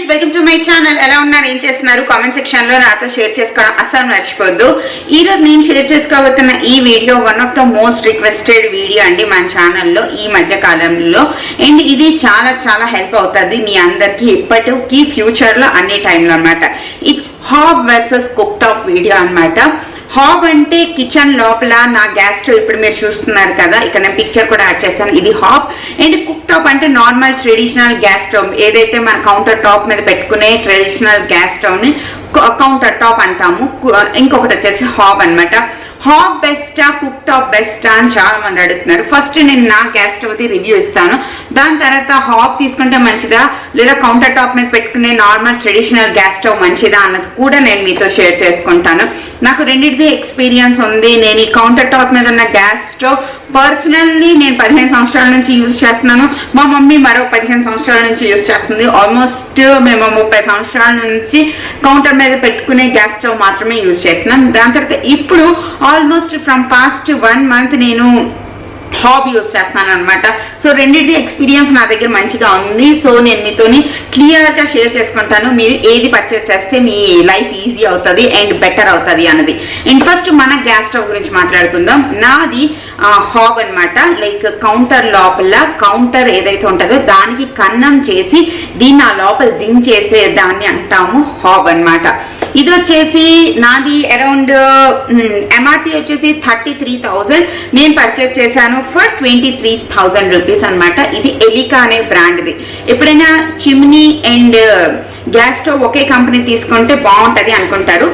Friends, welcome to my channel. ఎలా ఉన్నారు, ఏం చేస్తున్నారు? కామెంట్ సెక్షన్ లో నాతో షేర్ చేసుకోవడం అస్సలు మర్చిపోద్దు. ఈ రోజు నేను షేర్ చేసుకోబోతున్న ఈ video one of the most requested video అండి మన ఛానల్లో ఈ మధ్య కాలంలో. అండ్ ఇది చాలా చాలా హెల్ప్ అవుతుంది మీ అందరికి ఇప్పటికి ఫ్యూచర్ లో అన్ని టైంలో అనమాట. It's hub versus cook top video అనమాట. హాబ్ అంటే కిచెన్ లోపల నా గ్యాస్ స్టవ్ ఇప్పుడు మీరు చూస్తున్నారు కదా, ఇక్కడ నేను పిక్చర్ కూడా యాడ్ చేస్తాను, ఇది హాబ్. అండ్ కుక్ టాప్ అంటే నార్మల్ ట్రెడిషనల్ గ్యాస్ స్టవ్, ఏదైతే మన కౌంటర్ టాప్ మీద పెట్టుకునే ట్రెడిషనల్ గ్యాస్ స్టవ్ ని కౌంటర్ టాప్ అంటాము. ఇంకొకటి వచ్చేసి హాబ్ అనమాట. హాబ్ బెస్టా కుక్ టాప్ బెస్టా అని చాలా మంది అడుగుతున్నారు. ఫస్ట్ నేను నా గ్యాస్ స్టవ్ ది రివ్యూ ఇస్తాను, దాని తర్వాత హాబ్ తీసుకుంటే మంచిదా లేదా కౌంటర్ టాప్ మీద పెట్టుకునే నార్మల్ ట్రెడిషనల్ గ్యాస్ స్టవ్ మంచిదా అన్నది కూడా నేను మీతో షేర్ చేసుకుంటాను. నాకు రెండింటిది ఎక్స్పీరియన్స్ ఉంది. నేను ఈ కౌంటర్ టాప్ మీద ఉన్న గ్యాస్ స్టవ్ పర్సనల్లీ నేను 15 సంవత్సరాల నుంచి యూజ్ చేస్తున్నాను. మా మమ్మీ మరో 15 సంవత్సరాల నుంచి యూజ్ చేస్తుంది. ఆల్మోస్ట్ మేము 30 సంవత్సరాల నుంచి కౌంటర్ మీద పెట్టుకునే గ్యాస్ స్టవ్ మాత్రమే యూజ్ చేస్తున్నాం. దాని తర్వాత ఇప్పుడు ఆల్మోస్ట్ ఫ్రమ్ పాస్ట్ 1 మంత్ నేను హాబ్ యూజ్ చేస్తున్నాను అనమాట. సో రెండింటి ఎక్స్పీరియన్స్ నా దగ్గర మంచిగా ఉంది. సో నేను మీతోని క్లియర్గా షేర్ చేసుకుంటాను మీరు ఏది పర్చేస్ చేస్తే మీ లైఫ్ ఈజీ అవుతుంది అండ్ బెటర్ అవుతుంది అన్నది. అండ్ ఫస్ట్ మన గ్యాస్ స్టవ్ గురించి మాట్లాడుకుందాం. నాది హాబ్ అనమాట. లైక్ కౌంటర్ లోపల కౌంటర్ ఏదైతే ఉంటుందో దానికి కన్నం చేసి దీన్ని ఆ లోపల దించేసే దాన్ని అంటాము హాబ్ అనమాట. ఇది వచ్చేసి నాది అరౌండ్ ఎంఆర్పి వచ్చేసి 33,000. నేను పర్చేస్ చేశాను ఫర్ 23,000 రూపీస్ అనమాట. ఇది ఎలికా అనే బ్రాండ్ది. ఎప్పుడైనా chimney and gas stove okay company తీసుకుంటే బాగుంటుంది అనుకుంటారు,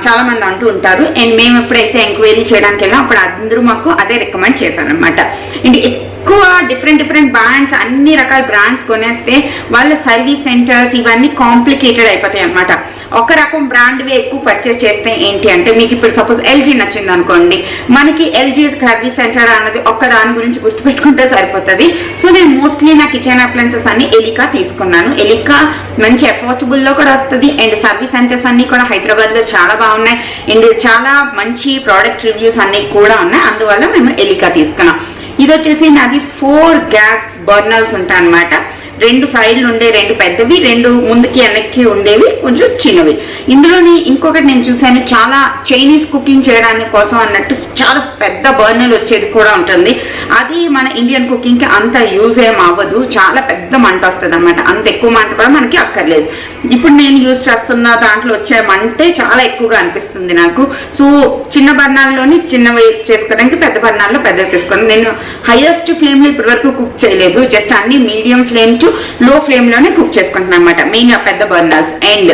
చాలా మంది అంటూ ఉంటారు. అండ్ మేము ఎప్పుడైతే ఎంక్వైరీ చేయడానికి వెళ్ళాం అప్పుడు అందరూ మాకు అదే రికమెండ్ చేశాను అనమాట. అండ్ ఎక్కువ డిఫరెంట్ బ్రాండ్స్, అన్ని రకాల బ్రాండ్స్ కొనేస్తే వాళ్ళ సర్వీస్ సెంటర్స్ ఇవన్నీ కాంప్లికేటెడ్ అయిపోతాయి అనమాట. ఒక రకం బ్రాండ్వి ఎక్కువ పర్చేస్ చేస్తే ఏంటి అంటే, మీకు ఇప్పుడు సపోజ్ ఎల్జీ నచ్చింది అనుకోండి, మనకి ఎల్జీ సర్వీస్ సెంటర్ అన్నది ఒక్క దాని గురించి గుర్తుపెట్టుకుంటే సరిపోతుంది. సో నేను మోస్ట్లీ నా కిచెన్ అప్లయన్సెస్ అన్ని ఎలికా తీసుకున్నాను. ఎలికా మంచి అఫోర్డబుల్ లో కూడా వస్తుంది అండ్ సర్వీస్ సెంటర్స్ అన్ని కూడా హైదరాబాద్ లో చాలా బాగున్నాయి అండ్ చాలా మంచి ప్రోడక్ట్ రివ్యూస్ అన్ని కూడా ఉన్నాయి. అందువల్ల మేము ఎలికా తీసుకున్నాం. ఇది వచ్చేసి నాది 4 గ్యాస్ బర్నర్స్ ఉంటాయి అనమాట. 2 సైడ్లు ఉండే 2 పెద్దవి, 2 ముందుకి వెనక్కి ఉండేవి కొంచెం చిన్నవి. ఇందులోని ఇంకొకటి నేను చూసాను, చాలా చైనీస్ కుకింగ్ చేయడానికి కోసం అన్నట్టు చాలా పెద్ద బర్నర్ వచ్చేది కూడా ఉంటుంది. అది మన ఇండియన్ కుకింగ్ కి అంత యూజ్ ఏం అవ్వదు, చాలా పెద్ద మంట వస్తుంది అనమాట. అంత ఎక్కువ మంట కూడా మనకి అక్కర్లేదు. ఇప్పుడు నేను యూజ్ చేస్తున్న దాంట్లో వచ్చే మంటే చాలా ఎక్కువగా అనిపిస్తుంది నాకు. సో చిన్న బర్నర్లోని చిన్నవి చేసుకోవడానికి, పెద్ద బర్నర్లో పెద్దవి చేసుకోవడానికి. నేను హైయెస్ట్ ఫ్లేమ్ లో ఇప్పటి వరకు కుక్ చేయలేదు, జస్ట్ అన్ని మీడియం ఫ్లేమ్ టు లో ఫ్లేమ్ లోనే కుక్ చేసుకుంటున్నాను అనమాట, మెయిన్ పెద్ద బర్నర్స్. అండ్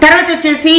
తర్వాత వచ్చేసి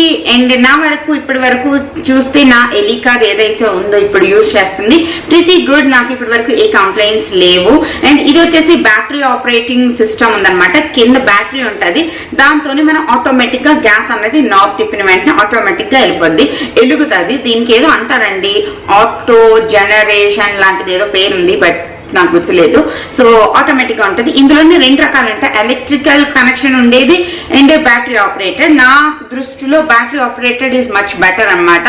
నా వరకు ఇప్పటి వరకు చూస్తే నా ఎలికా ఏదైతే ఉందో ఇప్పుడు యూజ్ చేస్తుంది ప్రిటీ గుడ్. నాకు ఇప్పటి వరకు ఏ కంప్లైంట్స్ లేవు. అండ్ ఇది వచ్చేసి బ్యాటరీ ఆపరేటింగ్ సిస్టమ్ ఉందన్నమాట. కింద బ్యాటరీ ఉంటుంది, దాంతో మనం ఆటోమేటిక్ గా గ్యాస్ అనేది నాబ్ తిప్పిన వెంటనే ఆటోమేటిక్ గా వెళ్ళిపోద్ది, వెలుగుతుంది. దీనికి ఏదో అంటారండి, ఆటో జనరేషన్ లాంటిది ఏదో పేరుంది, బట్ నాకు గుర్తులేదు. సో ఆటోమేటిక్ గా ఉంటుంది. ఇందులోనే 2 రకాలు ఉంటాయి, ఎలక్ట్రికల్ కనెక్షన్ ఉండేది అండ్ బ్యాటరీ ఆపరేటెడ్. నా దృష్టిలో battery operated is much better అనమాట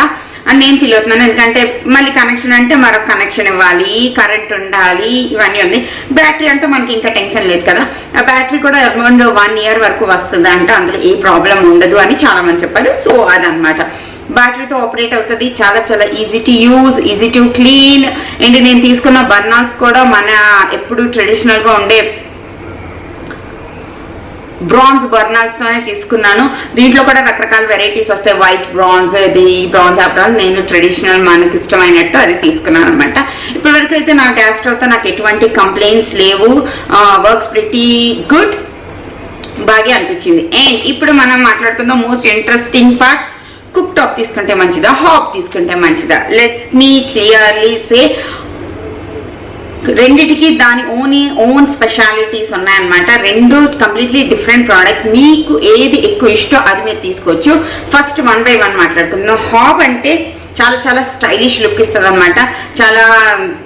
అని నేను ఫీల్ అవుతున్నాను. ఎందుకంటే మళ్ళీ కనెక్షన్ అంటే మరొక కనెక్షన్ ఇవ్వాలి, కరెంట్ ఉండాలి, ఇవన్నీ ఉంది. బ్యాటరీ అంటే మనకి ఇంకా టెన్షన్ లేదు కదా. ఆ బ్యాటరీ కూడా అరౌండ్ 1 year వరకు వస్తుంది అంటే అందులో ఏ ప్రాబ్లం ఉండదు అని చాలా మంది చెప్పారు. సో అదనమాట, బ్యాటరీతో ఆపరేట్ అవుతుంది, చాలా చాలా easy to use, easy to clean. And నేను తీసుకున్న బర్నర్స్ కూడా మన ఎప్పుడు ట్రెడిషనల్ గా ఉండే బ్రాంజ్ బర్నర్స్ తోనే తీసుకున్నాను. దీంట్లో కూడా రకరకాల వెరైటీస్ వస్తాయి, వైట్ బ్రాంజ్, ఇది బ్రాంజ్, ఆ బ్రాంజ్. నేను ట్రెడిషనల్ మనకి ఇష్టమైనట్టు అది తీసుకున్నాను అనమాట. ఇప్పటి వరకు అయితే నా గ్యాస్ స్టవ్ తో నాకు ఎటువంటి కంప్లైంట్స్ లేవు, వర్క్స్ ప్రిటీ గుడ్, బాగా అనిపించింది. అండ్ ఇప్పుడు మనం మాట్లాడుకుందాం most interesting part, cook top తీసుకుంటే మంచిదా హాబ్ తీసుకుంటే మంచిదా. లెట్ మీ క్లియర్లీ సే, రెండిటికి దాని ఓన్ స్పెషాలిటీస్ ఉన్నాయన్నమాట. 2 కంప్లీట్లీ డిఫరెంట్ ప్రోడక్ట్స్. మీకు ఏది ఎక్కువ ఇష్టం అది మీరు తీసుకోవచ్చు. ఫస్ట్ 1 by 1 మాట్లాడుకుందాం. హాబ్ అంటే చాలా చాలా స్టైలిష్ లుక్ ఇస్తుంది అనమాట, చాలా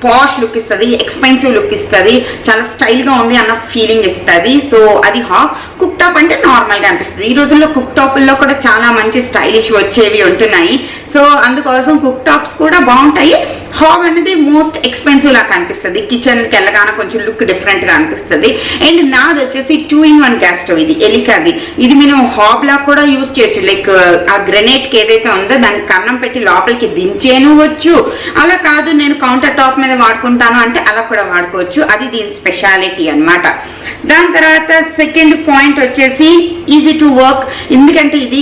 పాష్ లుక్ ఇస్తుంది, ఎక్స్పెన్సివ్ లుక్ ఇస్తుంది, చాలా స్టైల్ గా ఉంది అన్న ఫీలింగ్ ఇస్తుంది. సో అది హాబ్. కుక్ టాప్ అంటే నార్మల్ గా అనిపిస్తుంది. ఈ రోజుల్లో కుక్ టాప్ల్లో కూడా చాలా మంచి స్టైలిష్ వచ్చేవి ఉంటున్నాయి. సో అందుకోసం కుక్ టాప్స్ కూడా బాగుంటాయి. హాబ్ అనేది మోస్ట్ ఎక్స్పెన్సివ్ లాగా అనిపిస్తుంది. కిచెన్ కి వెళ్ళగానే కొంచెం లుక్ డిఫరెంట్ గా అనిపిస్తుంది. అండ్ నాది వచ్చేసి 2-in-1 గ్యాస్ స్టవ్. ఇది ఎలికాది. ఇది మనం హాబ్ లా కూడా యూజ్ చేయొచ్చు. లైక్ ఆ గ్రెనేట్ కి ఏదైతే ఉందో దానికి కన్నం పెట్టి లోపలికి దించేయవచ్చు. అలా కాదు నేను కౌంటర్ టాప్ మీద వాడుకుంటాను అంటే అలా కూడా వాడుకోవచ్చు. అది దీని స్పెషాలిటీ అన్నమాట. దాని తర్వాత సెకండ్ పాయింట్ వచ్చేసి ఈజీ టు వర్క్. ఎందుకంటే ఇది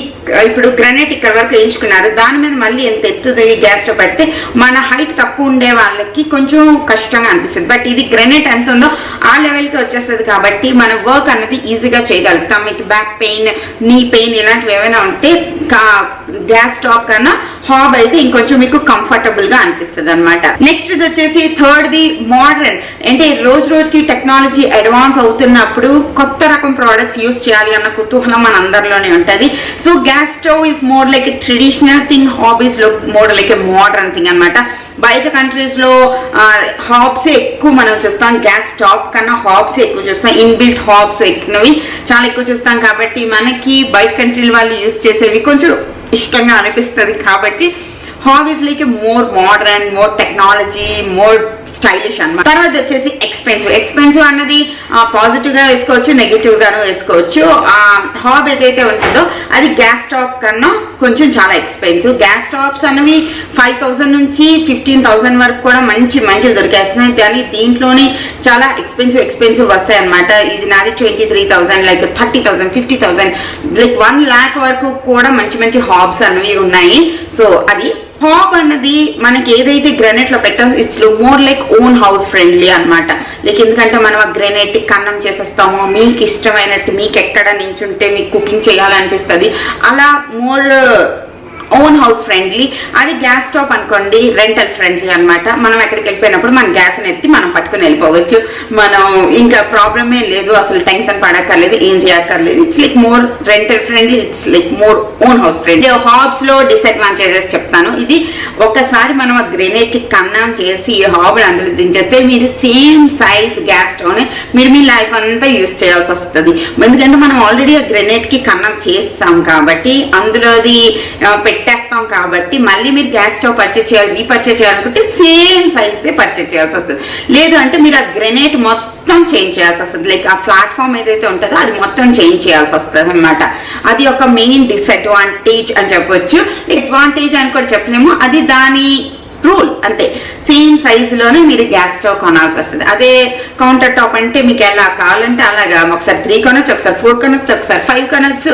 ఇప్పుడు గ్రానైట్ ఇక్కడ వరకు వేయించుకున్నారు, దాని మీద మళ్ళీ ఎంత ఎత్తుది గ్యాస్ స్టవ్ పెడితే మన హైట్ తక్కువ ఉండే వాళ్ళకి కొంచెం కష్టంగా అనిపిస్తుంది. బట్ ఇది గ్రానైట్ ఎంత ఉందో ఆ లెవెల్కి వచ్చేస్తుంది కాబట్టి మన వర్క్ అన్నది ఈజీగా చేయగలుగుతాం. మీకు బ్యాక్ పెయిన్, నీ పెయిన్ ఇలాంటివి ఏమైనా ఉంటే గ్యాస్ స్టవ్ కన్నా హాబ్ అయితే ఇంకొంచెం మీకు కంఫర్టబుల్ గా అనిపిస్తుంది అనమాట. నెక్స్ట్ ఇది వచ్చేసి థర్డ్ ది మోడర్న్. అంటే రోజు రోజుకి టెక్నాలజీ అడ్వాన్స్ అవుతున్నప్పుడు కొత్త రకం ప్రోడక్ట్స్ యూజ్ చేయాలి అన్న కుతూహలం మన అందరిలోనే ఉంటది. So gas stove is more like a traditional thing, hobbies లో more like a modern thing అనమాట. బయట కంట్రీస్ లో హాబ్స్ ఎక్కువ మనం చూస్తాం, గ్యాస్ స్టవ్ కన్నా హాబ్స్ ఎక్కువ చూస్తాం. ఇన్బిల్ట్ హాబ్స్ ఎక్కువవి చాలా ఎక్కువ చూస్తాం కాబట్టి మనకి బయట కంట్రీల వాళ్ళు యూజ్ చేసేవి కొంచెం ఇష్టంగా అనిపిస్తుంది. కాబట్టి hub is like more modern, more technology, more stylish అన్నమాట. తర్వాత వచ్చేసి ఎక్స్పెన్సివ్. ఎక్స్పెన్సివ్ అన్నది పాజిటివ్ గా వేసుకోవచ్చు, నెగిటివ్ గాను వేసుకోవచ్చు. హాబ్ ఏదైతే ఉంటుందో అది గ్యాస్ స్టవ్ కన్నా కొంచెం చాలా ఎక్స్పెన్సివ్. గ్యాస్ స్టవ్స్ అన్నవి 5,000 నుంచి 15,000 వరకు కూడా మంచి దొరికేస్తున్నాయి. కానీ దీంట్లోనే చాలా ఎక్స్పెన్సివ్ వస్తాయి అనమాట. ఇది నాది 23,000, లైక్ 30,000, 50,000, లైక్ 1 lakh వరకు కూడా మంచి హాబ్స్ అన్నవి ఉన్నాయి. సో అది హాబ్ అన్నది మనకి ఏదైతే గ్రానైట్ లో పెట్టాం it's more like own house friendly అనమాట. లైక్ ఎందుకంటే మనం ఆ గ్రానైట్ కన్నం చేసేస్తాము, మీకు ఇష్టమైనట్టు మీకు ఎక్కడ నించుంటే మీకు కుకింగ్ చేయాలనిపిస్తుంది, అలా మోర్ ఓన్ హౌస్ ఫ్రెండ్లీ. అది గ్యాస్ స్టవ్ అనుకోండి రెంటల్ ఫ్రెండ్లీ అనమాట. మనం ఎక్కడికి వెళ్ళిపోయినప్పుడు మన గ్యాస్ ఎత్తి మనం పట్టుకుని వెళ్ళిపోవచ్చు. మనం ఇంకా ప్రాబ్లమే లేదు, అసలు టెన్షన్ పడక్కర్లేదు, ఏం చేయక్కర్లేదు. It's like more rental friendly, it's like more own house friendly. Hobbs లో డిసడ్వాంటేజెస్ చెప్తాను. ఇది ఒకసారి మనం ఆ గ్రెనేట్ కన్నం చేసి హాబ్ అందులో దించేస్తే మీరు సేమ్ సైజ్ గ్యాస్ స్టవ్ ని మీరు మీ లైఫ్ అంతా యూజ్ చేయాల్సి వస్తుంది. ఎందుకంటే మనం ఆల్రెడీ ఆ గ్రెనేట్ కి కన్నం చేస్తాం కాబట్టి అందులోది పెట్టేస్తాం కాబట్టి మళ్ళీ మీరు గ్యాస్ స్టవ్ పర్చేజ్ చేయాలి, రీపర్చేజ్ చేయాలనుకుంటే సేమ్ సైజే పర్చేజ్ చేయాల్సి వస్తుంది. లేదు అంటే మీరు ఆ గ్రెనేట్ మొత్తం చేంజ్ చేయాల్సి వస్తుంది. లైక్ ఆ ప్లాట్ఫామ్ ఏదైతే ఉంటుందో అది మొత్తం చేంజ్ చేయాల్సి వస్తుంది అనమాట. అది ఒక మెయిన్ డిసడ్వాంటేజ్ అని చెప్పొచ్చు. అడ్వాంటేజ్ అని కూడా చెప్పలేము, అది దాని రూల్ అంతే. సేమ్ సైజ్ లోనే మీరు గ్యాస్ స్టవ్ కొనాల్సి వస్తుంది. అదే కౌంటర్ టాప్ అంటే మీకు ఎలా కావాలంటే అలాగా ఒకసారి 3 కొనొచ్చు, ఒకసారి 4 కొనొచ్చు, ఒకసారి 5 కొనొచ్చు.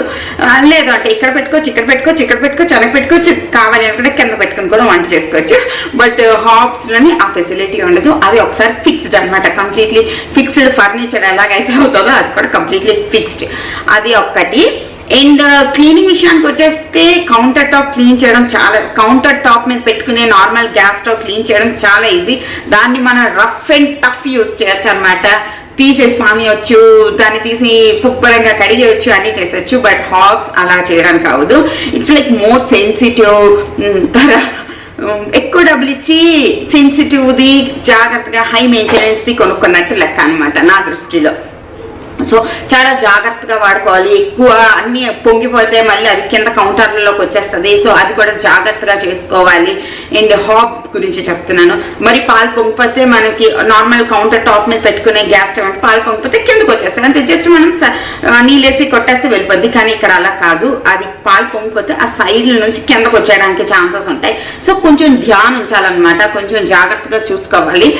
లేదు అంటే ఇక్కడ పెట్టుకోవచ్చు, ఇక్కడ పెట్టుకోవచ్చు, వెనక పెట్టుకోవచ్చు, కావాలి అనుకుంటే కింద పెట్టుకుని కూడా వంట చేసుకోవచ్చు. బట్ హాబ్స్ లోని ఆ ఫెసిలిటీ ఉండదు. అది ఒకసారి ఫిక్స్డ్ అనమాట, కంప్లీట్లీ ఫిక్స్డ్. ఫర్నిచర్ ఎలాగైతే అవుతుందో అది కూడా కంప్లీట్లీ ఫిక్స్డ్. అది ఒక్కటి. అండ్ క్లీనింగ్ విషయానికి వచ్చేస్తే కౌంటర్ టాప్ క్లీన్ చేయడం చాలా, కౌంటర్ టాప్ మీద పెట్టుకునే నార్మల్ గ్యాస్ స్టవ్ క్లీన్ చేయడం చాలా ఈజీ. దాన్ని మనం రఫ్ అండ్ టఫ్ యూజ్ చేయొచ్చు అనమాట. తీసేసి పామేయచ్చు, దాన్ని తీసి శుభ్రంగా కడిగేయచ్చు, అన్ని చేసొచ్చు. బట్ హాబ్స్ అలా చేయడానికి కావదు. ఇట్స్ లైక్ మోర్ సెన్సిటివ్, ఎక్కువ డబ్బులు ఇచ్చి సెన్సిటివ్ది జాగ్రత్తగా హై మెయింటెనెన్స్ది కొనుక్కున్నట్టు లెక్క అనమాట నా దృష్టిలో. సో చాలా జాగ్రత్తగా వాడుకోవాలి. ఎక్కువ అన్ని పొంగిపోతే మళ్ళీ అది కింద కౌంటర్లలోకి వచ్చేస్తుంది. సో అది కూడా జాగ్రత్తగా చేసుకోవాలి. అండ్ హాబ్ గురించి చెప్తున్నాను. మరి పాలు పొంగిపోతే మనకి నార్మల్ కౌంటర్ టాప్ మీద పెట్టుకునే గ్యాస్ స్టవ్ అంటే పాలు పొంగిపోతే కిందకు వచ్చేస్తాయి అంతే, జస్ట్ మనం నీళ్ళేసి కొట్టేస్తే వెళ్ళిపోద్ది. కానీ ఇక్కడ అలా కాదు, అది పాలు పొంగిపోతే ఆ సైడ్ల నుంచి కిందకు వచ్చేయడానికి ఛాన్సెస్ ఉంటాయి. సో కొంచెం ధ్యానం ఉంచాలన్నమాట, కొంచెం జాగ్రత్తగా చూసుకోవాలి.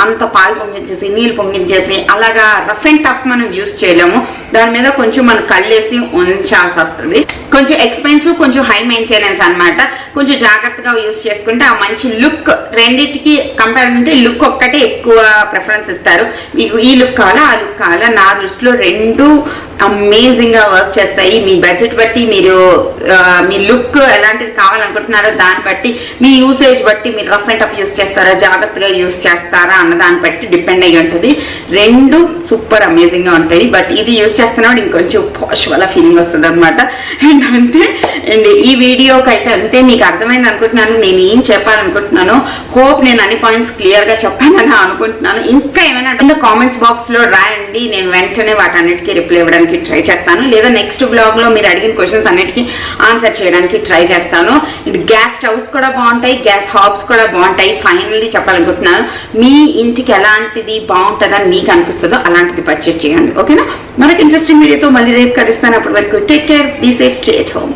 అంత పాలు పొంగించేసి నీళ్ళు పొంగించేసి అలాగా రఫ్ అండ్ టఫ్ మనం యూజ్ చేయలేము. దాని మీద కొంచెం మనం కళ్ళేసి ఉంచాల్సి వస్తుంది. కొంచెం ఎక్స్పెన్సివ్, కొంచెం హై మెయింటెనెన్స్ అనమాట. కొంచెం జాగ్రత్తగా యూజ్ చేసుకుంటే ఆ మంచి లుక్, రెండింటికి కంపేర్ అంటే లుక్ ఒక్కటే ఎక్కువ ప్రిఫరెన్స్ ఇస్తారు. మీకు ఈ లుక్ కావాలా ఆ లుక్ కావాలా, నా దృష్టిలో రెండు అమేజింగ్ గా వర్క్ చేస్తాయి. మీ బడ్జెట్ బట్టి మీరు మీ లుక్ ఎలాంటిది కావాలనుకుంటున్నారో దాన్ని బట్టి, మీ యూసేజ్ బట్టి మీరు రఫ్ అండ్ టఫ్ యూజ్ చేస్తారా, జాగ్రత్తగా యూజ్ చేస్తారా అన్న దాన్ని బట్టి డిపెండ్ అయ్యి ఉంటుంది. రెండు సూపర్ అమేజింగ్ గా ఉంటాయి. బట్ ఇది యూజ్ చేస్తున్నప్పుడు ఇంకొంచెం పాష్ వల్ల ఫీలింగ్ వస్తుంది అనమాట. అండ్ అంతే. అండ్ ఈ వీడియోకి అయితే అంతే, మీకు అర్థమైంది అనుకుంటున్నాను. నేను ఏం చెప్పాలనుకుంటున్నాను, హోప్ నేను అన్ని పాయింట్స్ క్లియర్ గా చెప్పానని అనుకుంటున్నాను. ఇంకా ఏమైనా కామెంట్స్ బాక్స్ లో రాయండి, నేను వెంటనే వాటన్నిటికీ రిప్లై ఇవ్వడానికి చేయడానికి ట్రై చేస్తాను, లేదా నెక్స్ట్ బ్లాగ్లో మీరు అడిగిన క్వశ్చన్స్ అన్నిటికీ ఆన్సర్ చేయడానికి ట్రై చేస్తాను. గ్యాస్ స్టవ్స్ కూడా బాగుంటాయి, గ్యాస్ హాబ్స్ కూడా బాగుంటాయి. ఫైనల్లీ చెప్పాలనుకుంటున్నాను, మీ ఇంటికి ఎలాంటిది బాగుంటుందని మీకు అనిపిస్తుందో అలాంటిది పర్చేజ్ చేయండి. ఓకేనా? మరొక ఇంట్రెస్టింగ్ వీడియోతో మళ్ళీ రేపు కలుస్తాను. అప్పటి వరకు take care, be safe, stay at home.